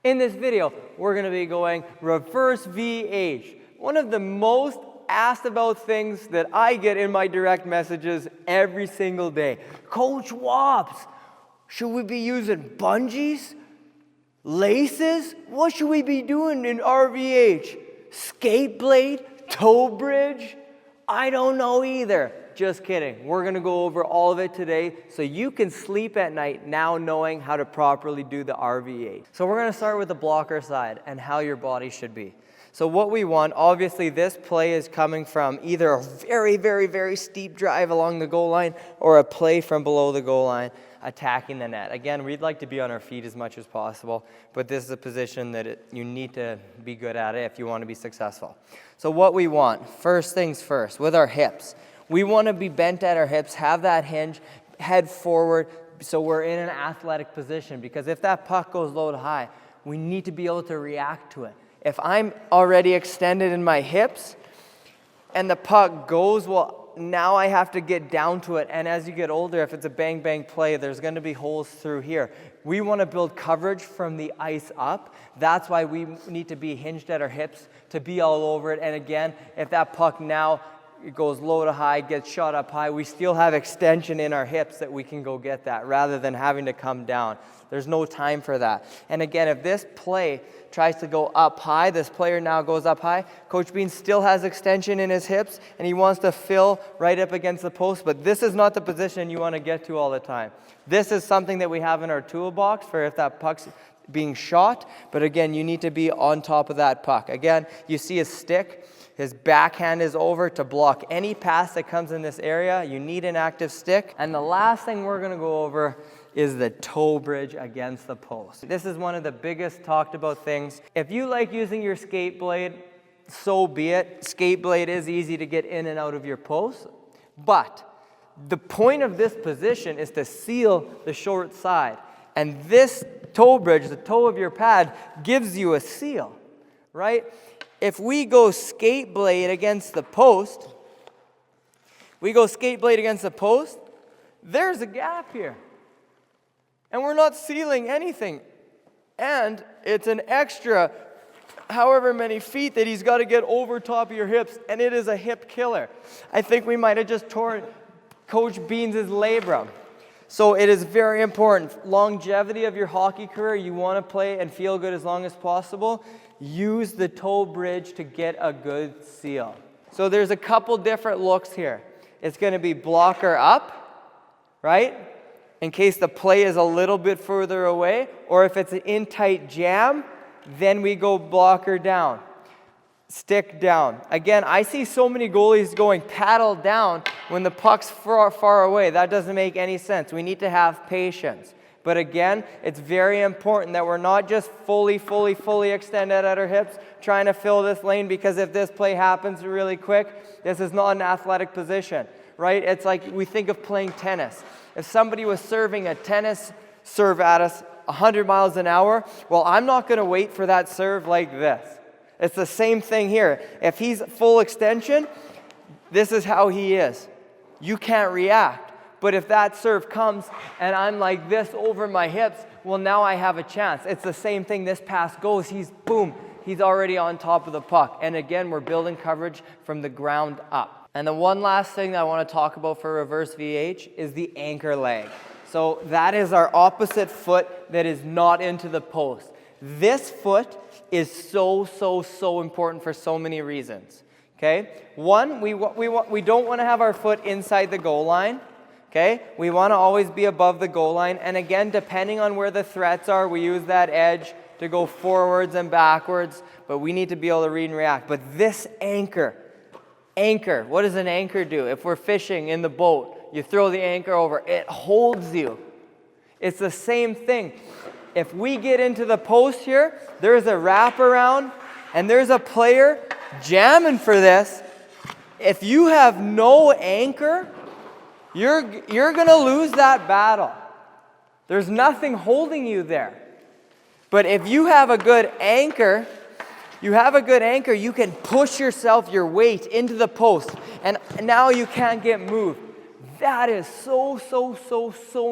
In this video, we're going to be going reverse VH. One of the most asked about things that I get in my direct messages every single day. Coach Wops, should we be using bungees? Laces? What should we be doing in RVH? Skate blade? Toe bridge? I don't know either. Just kidding. We're going to go over all of it today so you can sleep at night now knowing how to properly do the RVH. So we're going to start with the blocker side and how your body should be. So what we want, obviously this play is coming from either a very, very, very steep drive along the goal line or a play from below the goal line attacking the net. Again, we'd like to be on our feet as much as possible, but this is a position that you need to be good at it if you want to be successful. So what we want, first things first, with our hips. We want to be bent at our hips, have that hinge, head forward, so we're in an athletic position. Because if that puck goes low to high, we need to be able to react to it. If I'm already extended in my hips and the puck goes, well, now I have to get down to it. And as you get older, if it's a bang-bang play, there's going to be holes through here. We want to build coverage from the ice up. That's why we need to be hinged at our hips to be all over it. And again, if that puck now it goes low to high, gets shot up high, we still have extension in our hips that we can go get that rather than having to come down. There's no time for that. And again, if this play tries to go up high, this player now goes up high, Coach Bean still has extension in his hips and he wants to fill right up against the post, but this is not the position you want to get to all the time. This is something that we have in our toolbox for if that puck's being shot, but again, you need to be on top of that puck. Again, you see his stick. His backhand is over to block any pass that comes in this area. You need an active stick. And the last thing we're going to go over is the toe bridge against the post. This is one of the biggest talked about things. If you like using your skate blade, so be it. Skate blade is easy to get in and out of your post. But the point of this position is to seal the short side. And this toe bridge, the toe of your pad, gives you a seal, right? If we go skate blade against the post, there's a gap here. And we're not sealing anything. And it's an extra however many feet that he's got to get over top of your hips, and it is a hip killer. I think we might have just torn Coach Beans' labrum. So it is very important. Longevity of your hockey career, you want to play and feel good as long as possible. Use the toe bridge to get a good seal. So there's a couple different looks here. It's going to be blocker up, right? In case the play is a little bit further away, or if it's an in-tight jam, then we go blocker down, stick down. Again, I see so many goalies going paddle down when the puck's far away. That doesn't make any sense. We need to have patience. But again, it's very important that we're not just fully extended at our hips trying to fill this lane, because if this play happens really quick, this is not an athletic position, right? It's like we think of playing tennis. If somebody was serving a tennis serve at us 100 miles an hour, well, I'm not going to wait for that serve like this. It's the same thing here. If he's full extension, this is how he is. You can't react. But if that serve comes and I'm like this over my hips, well, now I have a chance. It's the same thing. This pass goes, he's already on top of the puck. And again, we're building coverage from the ground up. And the one last thing that I want to talk about for reverse VH is the anchor leg. So that is our opposite foot that is not into the post. This foot is so important for so many reasons. Okay? One, we don't want to have our foot inside the goal line. Okay, we want to always be above the goal line. And again, depending on where the threats are, we use that edge to go forwards and backwards, but we need to be able to read and react. But this anchor, what does an anchor do? If we're fishing in the boat, you throw the anchor over, it holds you. It's the same thing. If we get into the post here, there's a wraparound, and there's a player jamming for this. If you have no anchor, you're going to lose that battle. There's nothing holding you there. But if you have a good anchor, you can push yourself, your weight into the post, and now you can't get moved. That is so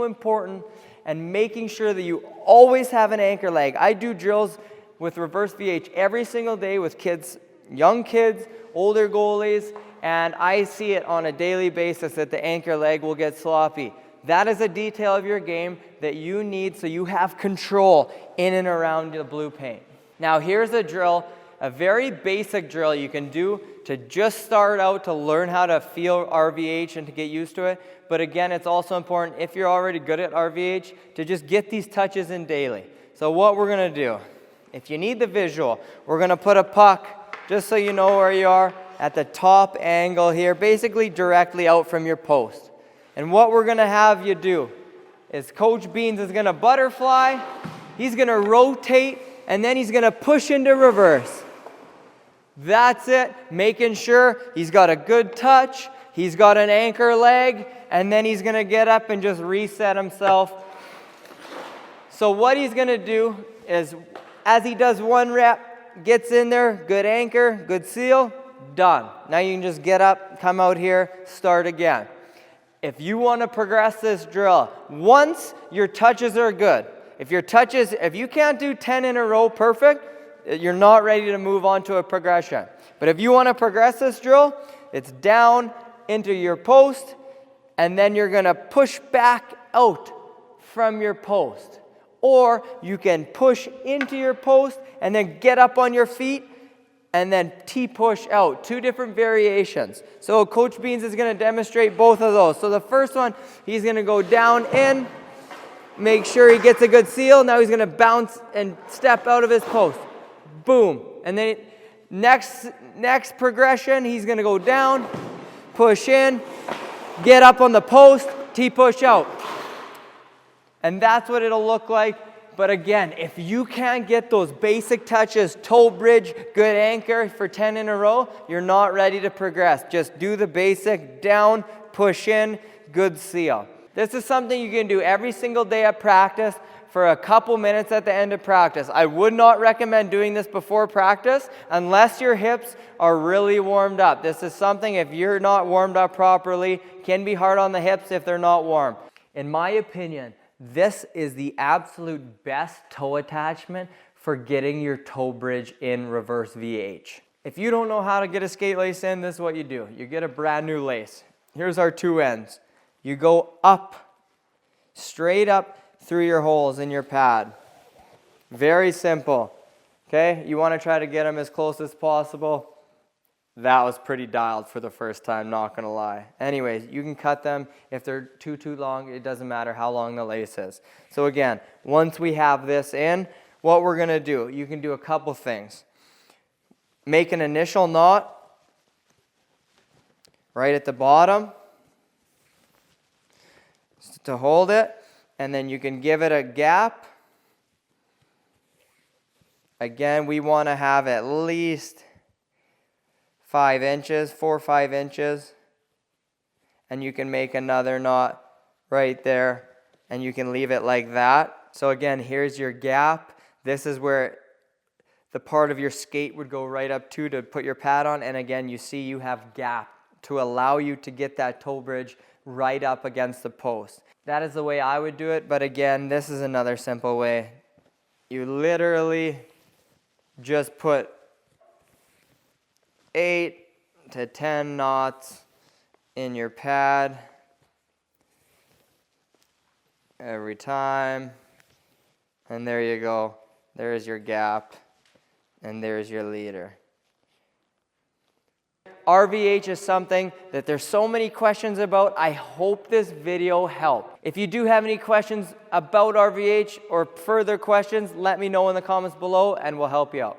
important. and making sure that you always have an anchor leg. I do drills with reverse VH every single day with kids, young kids, older goalies, and I see it on a daily basis that the anchor leg will get sloppy. That is a detail of your game that you need so you have control in and around the blue paint. Now here's a drill, a very basic drill you can do to just start out to learn how to feel RVH and to get used to it. But again, it's also important, if you're already good at RVH, to just get these touches in daily. So what we're going to do, if you need the visual, we're going to put a puck, just so you know where you are, at the top angle here, basically directly out from your post. And what we're going to have you do is Coach Beans is going to butterfly, he's going to rotate, and then he's going to push into reverse. That's it, making sure he's got a good touch, he's got an anchor leg, and then he's going to get up and just reset himself. So what he's going to do is, as he does one rep, gets in there, good anchor, good seal, done. Now you can just get up, come out here, start again. If you want to progress this drill, once your touches are good, if you can't do 10 in a row perfect, you're not ready to move on to a progression. But if you want to progress this drill, it's down into your post, and then you're going to push back out from your post. Or you can push into your post and then get up on your feet and then T-push out. 2 different variations. So Coach Beans is going to demonstrate both of those. So the first one, he's going to go down in, make sure he gets a good seal. Now he's going to bounce and step out of his post. Boom. And then next progression, he's going to go down, push in, get up on the post, T-push out. And that's what it'll look like. But again, if you can't get those basic touches, toe bridge, good anchor for 10 in a row, you're not ready to progress. Just do the basic, down, push in, good seal. This is something you can do every single day at practice for a couple minutes at the end of practice. I would not recommend doing this before practice unless your hips are really warmed up. This is something, if you're not warmed up properly, can be hard on the hips if they're not warm. In my opinion, this is the absolute best toe attachment for getting your toe bridge in reverse VH. If you don't know how to get a skate lace in, this is what you do. You get a brand new lace. Here's our 2 ends. You go up, straight up through your holes in your pad. Very simple. Okay, you want to try to get them as close as possible. That was pretty dialed for the first time, not gonna lie. Anyways, you can cut them. If they're too long, it doesn't matter how long the lace is. So again, once we have this in, what we're gonna do, you can do a couple things. Make an initial knot right at the bottom to hold it, and then you can give it a gap. Again, we wanna have at least 5 inches, 4 or 5 inches, and you can make another knot right there, and you can leave it like that. So again, here's your gap. This is where the part of your skate would go right up to put your pad on, and again, you see you have gap to allow you to get that toe bridge right up against the post. That is the way I would do it, but again, this is another simple way. You literally just put 8 to 10 knots in your pad every time, and there you go. There's your gap, and there's your leader. RVH is something that there's so many questions about. I hope this video helped. If you do have any questions about RVH or further questions, let me know in the comments below and we'll help you out.